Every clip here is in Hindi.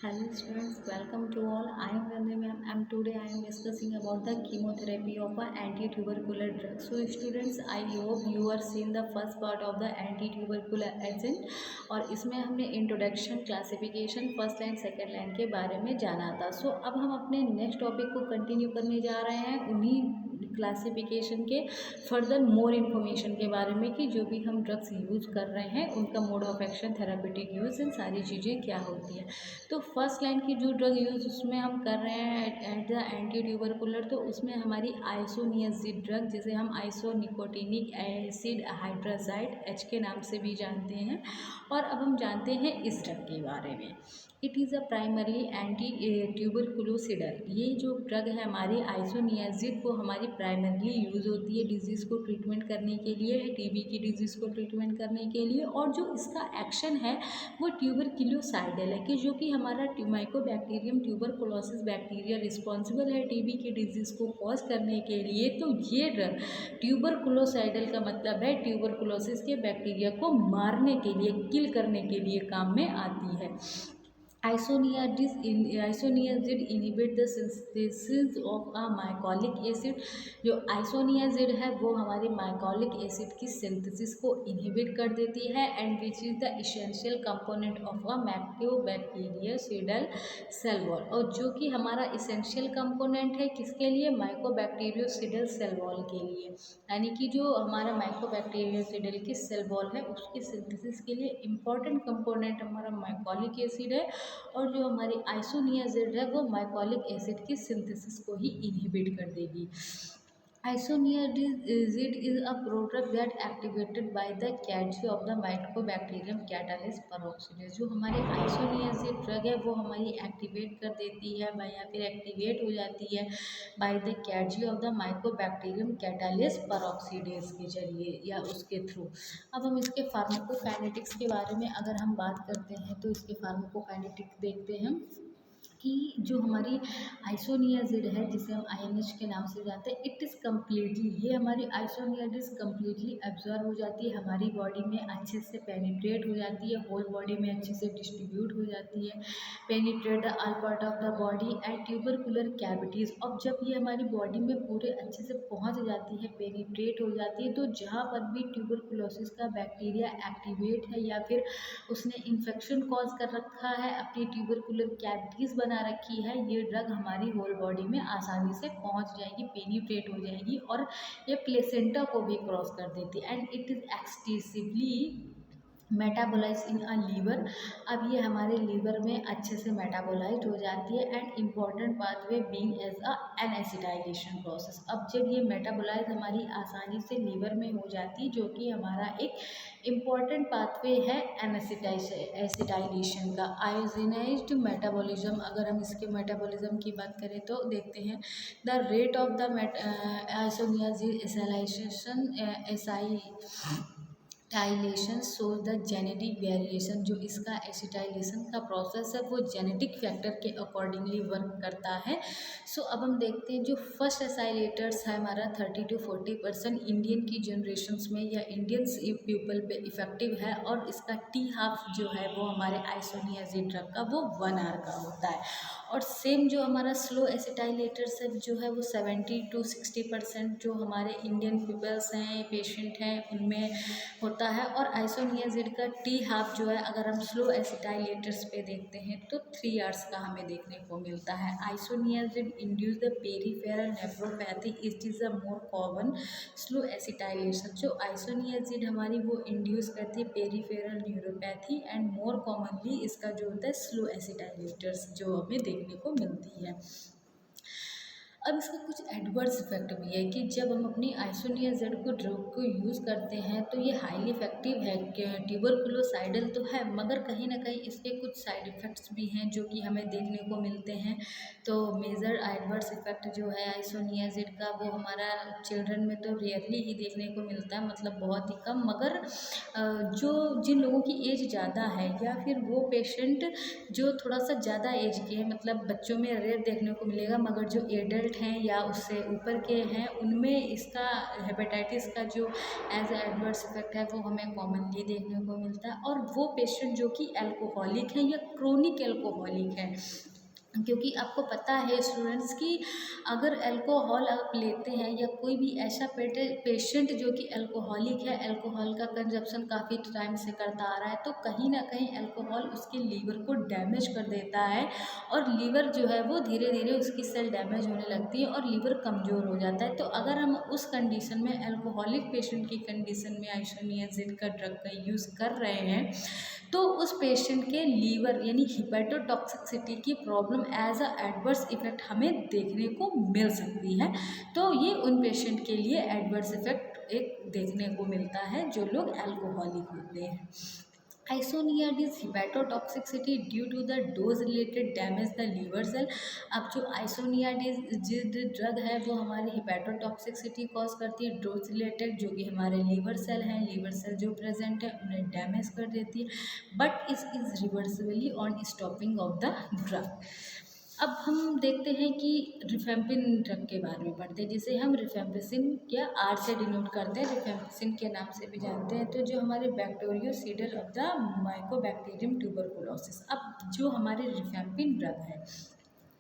Hello students, welcome to all. I am Randy ma'am and today I am discussing about the chemotherapy of a anti-tubercular drug. So students, I hope you are seen the first part of the anti-tubercular agent और इसमें हमने introduction, classification, first line, second line के बारे में जाना था. सो अब हम अपने नेक्स्ट टॉपिक को कंटिन्यू करने जा रहे हैं उन्हीं क्लासिफिकेशन के फर्दर मोर इन्फॉर्मेशन के बारे में कि जो भी हम ड्रग्स यूज़ कर रहे हैं उनका mode of action, therapeutic use, इन सारी चीज़ें क्या होती है. तो फर्स्ट लाइन की जो ड्रग यूज़ उसमें हम कर रहे हैं एट द एंटी ट्यूबरकुलर, तो उसमें हमारी आइसोनियाजिड ड्रग जिसे हम आइसोनिकोटिनिक एसिड हाइड्रोजाइड एच के नाम से भी जानते हैं. और अब हम जानते हैं इस ड्रग के बारे में. It is a primarily anti tuberculocidal. ये जो ड्रग है हमारी आइसोनियाजिड वो हमारी प्राइमरली यूज़ होती है डिजीज़ को ट्रीटमेंट करने के लिए, टीबी की डिजीज़ को ट्रीटमेंट करने के लिए. और जो इसका एक्शन है वो ट्यूबरक्यूलोसाइडल है कि जो कि हमारा माइकोबैक्टीरियम ट्यूबरकुलोसिस बैक्टीरिया रिस्पॉन्सिबल है टीबी की डिजीज़ को कॉज करने के लिए. तो ये ड्रग ट्यूबरकुलोसाइडल का मतलब है ट्यूबरकुलोसिस के बैक्टीरिया को मारने के लिए, किल करने के लिए काम में आती है. Isoniazid inhibit the synthesis of a mycolic acid. जो आइसोनियाजिड है वो हमारे माइकोलिक एसिड की सिंथेसिस को इनहिबिट कर देती है and which is the essential component of a mycobacteriocidal cell wall. और जो कि हमारा इसेंशियल कंपोनेंट है किसके लिए, माइकोबैक्टीरियोसिडल सेल वॉल के लिए. यानी कि जो हमारा माइकोबैक्टीरियोसिडल की सेल वॉल है उसकी सिंथेसिस के लिए इम्पॉर्टेंट कंपोनेंट हमारा माइकोलिक एसिड है. और जो हमारी आइसोनियाजिड है वो माइकोलिक एसिड की सिंथेसिस को ही इनहिबिट कर देगी. Isoniazid is a product that activated by the catchy of the Mycobacterium catalase peroxidase. जो हमारे आइसोनियाजिड ड्रग है वो हमारी एक्टिवेट कर देती है या फिर एक्टिवेट हो जाती है by the katG of the mycobacterium catalase peroxidase के जरिए या उसके थ्रू. अब हम इसके फार्माकोकाइनेटिक्स के बारे में अगर हम बात करते हैं तो इसके फार्माकोकाइनेटिक्स देखते हैं कि जो हमारी आइसोनियाजिड है जिसे हम आईएनएच के नाम से जानते हैं, इट इज़ कम्प्लीटली, ये हमारी आइसोनियाजिड कम्प्लीटली एब्जॉर्ब हो जाती है हमारी बॉडी में, अच्छे से पेनिट्रेट हो जाती है, होल बॉडी में अच्छे से डिस्ट्रीब्यूट हो जाती है, penetrate the all part of the body and tubercular cavities. अब जब ये हमारी बॉडी में पूरे अच्छे से पहुंच जाती है, पेनिट्रेट हो जाती है, तो जहाँ पर भी ट्यूबरकुलोसिस का बैक्टीरिया एक्टिवेट है या फिर उसने इन्फेक्शन कॉज कर रखा है, अपनी ट्यूबरकुलर कैविटीज़ बना रखी है, ये ड्रग हमारी होल बॉडी में आसानी से पहुंच जाएगी, पेनिट्रेट हो जाएगी और ये प्लेसेंटा को भी क्रॉस कर देती है. And it is extensively metabolise in a liver. अब ये हमारे लीवर में अच्छे से मेटाबोलाइज हो जाती है and important pathway being as a acetylation process. अब जब ये मेटाबोलाइज हमारी आसानी से लीवर में हो जाती है जो कि हमारा एक इम्पॉर्टेंट पाथवे है एसिटाइलेशन का. आयोजेनाइज्ड मेटाबॉलिज्म, अगर हम इसके मेटाबॉलिज्म की बात करें तो देखते हैं the rate of the isoniazid acylation टाइलेशन शोज द जेनेटिक वेरिएशन. जो इसका एसिटाइलेशन का प्रोसेस है वो जेनेटिक फैक्टर के अकॉर्डिंगली वर्क करता है. सो अब हम देखते हैं जो फर्स्ट एसाइलेटर्स है हमारा 30-40% इंडियन की जनरेशन्स में या इंडियन पीपल पे इफ़ेक्टिव है और इसका टी हाफ जो है वो हमारे आइसोनियाजिड ड्रग का वो 1 आवर का होता है. और सेम जो हमारा स्लो एसिटाइलेटर्स है जो है वो 70-60% जो हमारे इंडियन पीपल्स हैं, पेशेंट हैं, उनमें होता है. और आइसोनियाजिड का टी हाफ जो है अगर हम स्लो एसिटाइलेटर्स पे देखते हैं तो 3 आवर्स का हमें देखने को मिलता है. Isoniazid induce the peripheral nephropathy, it is a more common slow acetylation. जो आइसोनियाजिड हमारी वो इंड्यूस करती है peripheral neuropathy and more commonly इसका जो होता है स्लो एसिटाइलेटर्स जो हमें देखने को मिलती है. अब इसका कुछ एडवर्स इफेक्ट भी है कि जब हम अपनी आइसोनियाजिड को ड्रग को यूज़ करते हैं तो ये हाईली इफेक्टिव है, ट्यूबरकुलोसाइडल तो है मगर कहीं ना कहीं इसके कुछ साइड इफ़ेक्ट्स भी हैं जो कि हमें देखने को मिलते हैं. तो मेजर एडवर्स इफेक्ट जो है आइसोनियाजिड का वो हमारा चिल्ड्रन में तो रेयरली ही देखने को मिलता है, मतलब बहुत ही कम. मगर जो जिन लोगों की एज ज़्यादा है या फिर वो पेशेंट जो थोड़ा सा ज़्यादा एज के हैं, मतलब बच्चों में रेयर देखने को मिलेगा, मगर जो एडल्ट एडल्ट हैं या उससे ऊपर के हैं, उनमें इसका हेपेटाइटिस का जो एज एडवर्स इफेक्ट है वो हमें कॉमनली देखने को मिलता है। और वो पेशेंट जो कि अल्कोहलिक हैं या क्रोनिक अल्कोहलिक हैं, क्योंकि आपको पता है स्टूडेंट्स कि अगर अल्कोहल आप लेते हैं या कोई भी ऐसा पेशेंट जो कि अल्कोहलिक है, अल्कोहल का कंजप्शन काफ़ी टाइम से करता आ रहा है, तो कहीं ना कहीं अल्कोहल उसके लीवर को डैमेज कर देता है और लीवर जो है वो धीरे धीरे उसकी सेल डैमेज होने लगती है और लीवर कमज़ोर हो जाता है। तो अगर हम उस कंडीशन में अल्कोहलिक पेशेंट की कंडीशन में आइसोनियाजिन का ड्रग का यूज़ कर रहे हैं तो उस पेशेंट के लीवर यानी हिपेटोटॉक्सिसिटी की problem as a adverse effect हमें देखने को मिल सकती है। तो ये उन पेशेंट के लिए एडवर्स इफेक्ट एक देखने को मिलता है जो लोग अल्कोहलिक होते हैं। Isoniazid hepatotoxicity due to the dose related damage the liver cell. अब जो आइसोनियाडिस ड्रग है वो हमारी हिपेटोटॉक्सिसिटी कॉज करती है, डोज रिलेटेड जो कि हमारे लीवर सेल हैं, लीवर सेल जो प्रेजेंट है उन्हें डैमेज कर देती है, but is reversibly on stopping of the drug. अब हम देखते हैं कि रिफेम्पिन ड्रग के बारे में पढ़ते हैं, जिसे हम रिफेम्पिसिन या आर से डिनोट करते हैं, रिफेम्पिसिन के नाम से भी जानते हैं। तो जो हमारे bactericidal of the Mycobacterium tuberculosis, अब जो हमारे रिफेम्पिन ड्रग है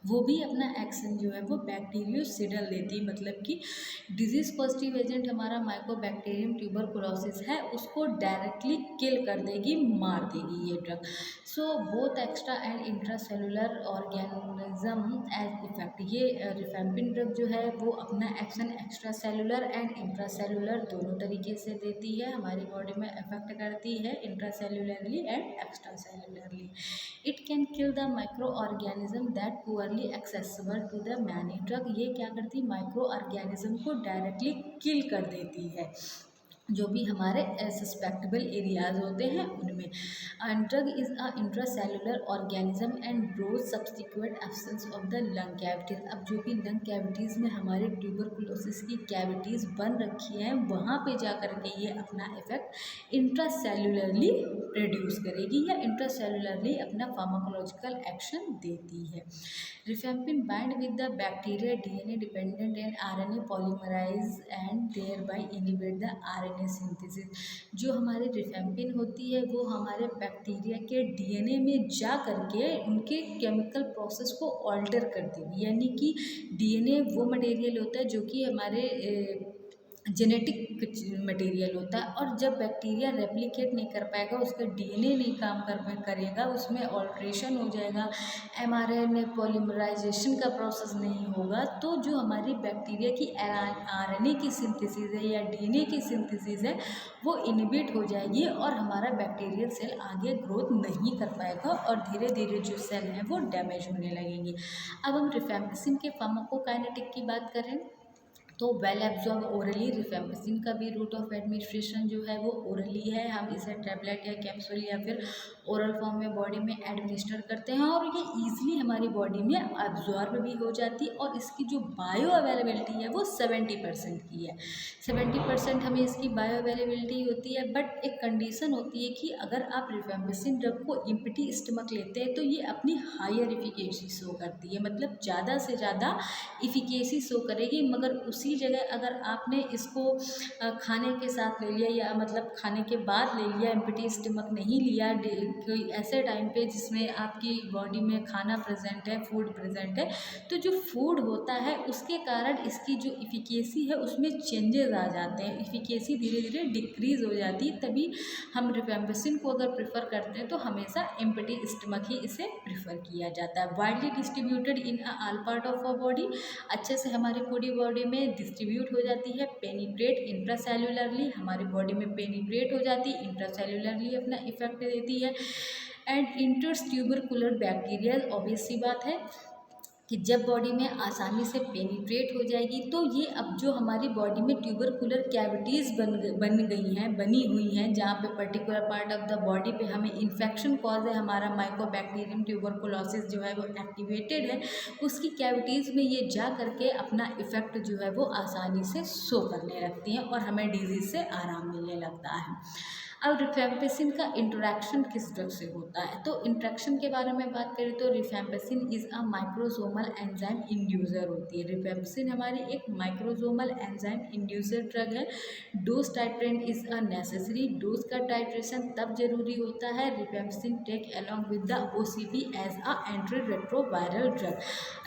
वो भी अपना एक्शन जो है वो बैक्टीरियोसिडल देती है, मतलब कि डिजीज़ पॉजिटिव एजेंट हमारा माइकोबैक्टीरियम ट्यूबरकुलोसिस है उसको डायरेक्टली किल कर देगी, मार देगी ये drug. So both extra and intracellular organism as effect, ये रिफेम्पिन ड्रग जो है वो अपना action extracellular and intracellular दोनों तरीके से देती है, हमारी बॉडी में इफेक्ट करती है intracellularly and extracellularly. It can kill the microorganism that poorly accessible to the many drug, ये क्या करती है माइक्रो ऑर्गेनिज्म को डायरेक्टली किल कर देती है जो भी हमारे सस्पेक्टेबल एरियाज होते हैं उनमें। Drug is a intracellular organism and brows subsequent absence of the lung cavities. अब जो भी लंग कैविटीज़ में हमारे ट्यूबरकुलोसिस की कैविटीज़ बन रखी हैं वहाँ पे जा कर के ये अपना इफेक्ट इंट्रासेलुलरली प्रोड्यूस करेगी या इंट्रासेलुलरली अपना फार्माकोलॉजिकल एक्शन देती है। Rifampin bind with the bacteria DNA dependent and RNA polymerase and thereby inhibit the RNA synthesis. जो हमारी रिफेम्पिन होती है वो हमारे बैक्टीरिया के डीएनए में जा करके उनके केमिकल प्रोसेस को ऑल्टर कर देगी, यानी कि डीएनए वो मटेरियल होता है जो कि हमारे जेनेटिक मटेरियल होता है, और जब बैक्टीरिया रेप्लिकेट नहीं कर पाएगा, उसका डीएनए नहीं काम करेगा, उसमें ऑल्ट्रेशन हो जाएगा, एमआरएनए पॉलीमराइजेशन का प्रोसेस नहीं होगा, तो जो हमारी बैक्टीरिया की आरएनए की सिंथेसिस है या डीएनए की सिंथेसिस है वो इनहिबिट हो जाएगी और हमारा बैक्टीरियल सेल आगे ग्रोथ नहीं कर पाएगा और धीरे धीरे जो सेल हैं वो डैमेज होने लगेंगे। अब हम रिफेम्पिसिन के फार्माकोकाइनेटिक की बात करें तो वेल एब्जॉर्ब ओरली, रिफेम्पिसिन का भी रूट ऑफ एडमिनिस्ट्रेशन जो है वो ओरली है, हम इसे टैबलेट या कैप्सूल या फिर ओरल फॉर्म में बॉडी में एडमिनिस्टर करते हैं और ये ईजिली हमारी बॉडी में एब्जॉर्ब भी हो जाती है और इसकी जो बायो अवेलेबिलिटी है वो 70% की है। 70% हमें इसकी बायो अवेलेबिलिटी होती है, बट एक कंडीशन होती है कि अगर आप रिफेम्पिसिन ड्रग को इम्पटी स्टमक लेते हैं तो ये अपनी हायर इफिकेसी शो करती है, मतलब ज़्यादा से ज़्यादा इफिकेसी शो करेगी, मगर उसी जगह अगर आपने इसको खाने के साथ ले लिया या मतलब खाने के बाद ले लिया, एम्प्टी स्टमक नहीं लिया, कोई ऐसे टाइम पे जिसमें आपकी बॉडी में खाना प्रेजेंट है, फूड प्रेजेंट है, तो जो फूड होता है उसके कारण इसकी जो इफिकेसी है उसमें चेंजेस आ जाते हैं, इफिकेसी धीरे धीरे डिक्रीज़ हो जाती है। तभी हम रिफेम्पिसिन को अगर प्रेफर करते हैं तो हमेशा एम्प्टी स्टमक ही इसे प्रेफर किया जाता है। Widely distributed in all part of a body, अच्छे से हमारी पूरी बॉडी में डिस्ट्रीब्यूट हो जाती है। पेनिट्रेट इंट्रासेलुलरली, हमारी बॉडी में पेनिट्रेट हो जाती है, इंट्रासेलुलरली अपना इफेक्ट देती है। And enters tubercular bacteria, obvious सी बात है कि जब बॉडी में आसानी से पेनिट्रेट हो जाएगी तो ये अब जो हमारी बॉडी में ट्यूबरकुलर कैविटीज़ बनी हुई हैं जहाँ पे particular part of the body पे हमें इन्फेक्शन कॉज है, हमारा माइकोबैक्टीरियम ट्यूबरकुलोसिस जो है वो एक्टिवेटेड है, उसकी कैविटीज़ में ये जा करके अपना इफेक्ट जो है वो आसानी से शो करने लगती हैं और हमें डिजीज़ से आराम मिलने लगता है। अब रिफेम्पिसिन का इंटरेक्शन किस ड्रग से होता है, तो इंटरेक्शन के बारे में बात करें तो rifampicin is a microsomal enzyme inducer होती है। रिफेम्पिसिन हमारी एक माइक्रोसोमल एंजाइम इंड्यूसर ड्रग है। Dose titration is a necessary, dose का टाइट्रेशन तब जरूरी होता है rifampicin take along with the OCP as a anti retroviral drug,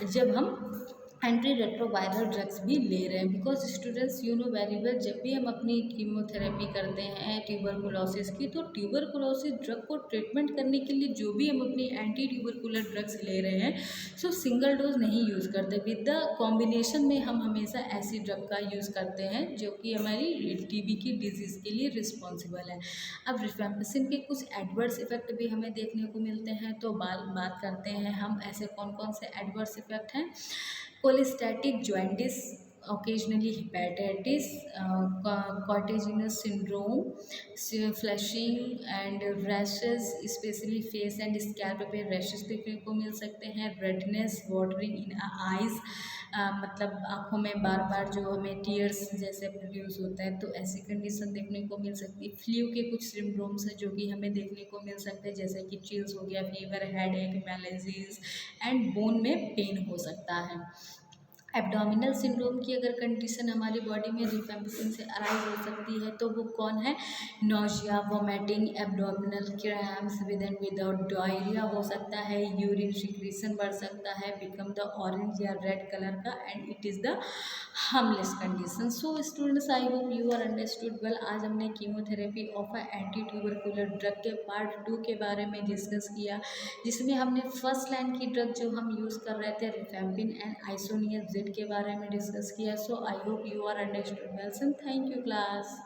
जब हम एंटी रेट्रोवायरल ड्रग्स भी ले रहे हैं। Because students you know very well, जब भी हम अपनी कीमोथेरेपी करते हैं ट्यूबरकुलोसिस की, तो ट्यूबरकुलोसिस ड्रग को ट्रीटमेंट करने के लिए जो भी हम अपनी एंटी ट्यूबरकुलर ड्रग्स ले रहे हैं, सो सिंगल डोज नहीं यूज़ करते, विद द कॉम्बिनेशन में हम हमेशा ऐसी ड्रग का यूज़ करते हैं जो कि हमारी टीबी की डिजीज़ के लिए रिस्पॉन्सिबल है। अब रिफेम्पिसिन के कुछ एडवर्स इफेक्ट भी हमें देखने को मिलते हैं, तो बात करते हैं हम ऐसे कौन कौन से एडवर्स इफेक्ट हैं। कोलिस्टैटिक jaundice, occasionally hepatitis, cartilaginous syndrome, flushing and rashes, especially face and scalp पे rashes देखने को मिल सकते हैं। redness, watering in eyes, मतलब आँखों में बार बार जो हमें टीयर्स जैसे प्रोड्यूस होता है, तो ऐसी कंडीशन देखने को मिल सकती है। फ्लू के कुछ सिम्टम्स हैं जो कि हमें देखने को मिल सकते हैं, जैसे कि चिल्स हो गया, फीवर, हेडेक, मैलेजीज एंड बोन में पेन हो सकता है। एब्डोमिनल सिंड्रोम की अगर कंडीशन हमारी बॉडी में रिफेम्पिसिन से अराइज हो सकती है, तो वो कौन है, nausea, vomiting, abdominal cramps with and without diarrhoea हो सकता है, यूरिन सिक्रीशन बढ़ सकता है, बिकम द ऑरेंज या रेड कलर का, and it is the harmless condition. So students, I hope you are understood well. आज हमने chemotherapy of a anti tubercular drug के पार्ट 2 के बारे में डिस्कस किया, जिसमें हमने फर्स्ट लाइन की ड्रग जो हम यूज़ कर रहे थे रिफेम्पिन एंड आइसोनियाज़िड के बारे में डिस्कस किया। So I hope you are understood well. Thank you class.